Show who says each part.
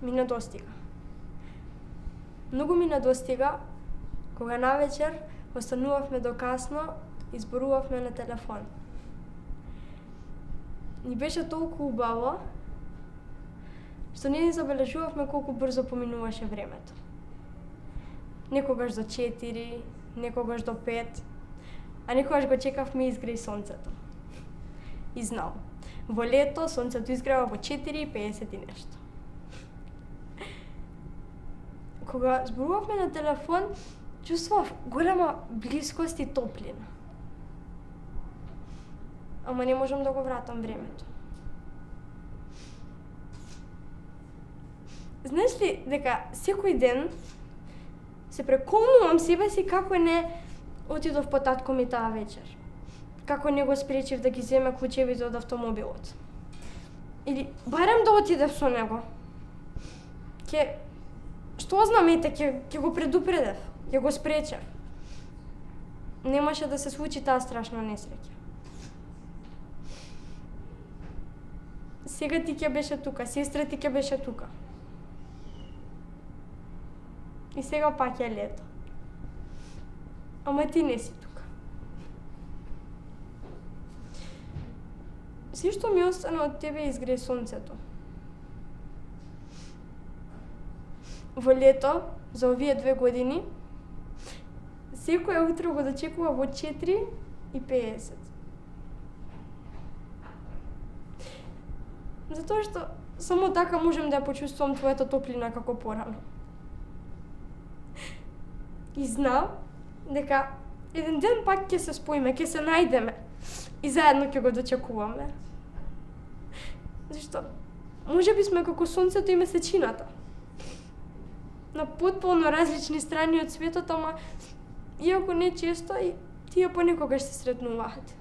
Speaker 1: ми недостига. Многу ми недостига кога навечер останувавме до касно и зборувавме на телефон. Ни беше толку убаво што не ни забележувавме колку брзо поминуваше времето. Некогаш до 4, некогаш до 5, а некогаш го чекавме изгреј сонцето. И знам, во лето сонцето изгрева во 4:50 и нешто. Кога зборувавме на телефон, чувствував голема блискост и топлина. Ама не можам да го вратам времето. Знаеш ли дека секој ден се преколнувам себе си како не отидов по татко ми таа вечер. Како не го спречив да ги земе клучевите од автомобилот. Или барем да отидев со него. Што знам, ќе го предупредев, ќе го спречев. Немаше да се случи таа страшна несреќа. Сега ти ќе беше тука, сестра ти ќе беше тука. И сега пак е лето. Ама ти не си тука. Се што ми остана од тебе изгре сонцето. Во лето, за овие 2 години, секоја утро го дочекува во 4:50. Затоа што само така можем да ја почувствувам твојата топлина како порано. И знам дека еден ден пак ќе се споиме, ќе се најдеме и заедно ќе го дочекуваме. Зашто можеби сме како сонцето и месечината. На потполно различни страни од светот, ама иако не често и тие понекогаш се сретнуваат.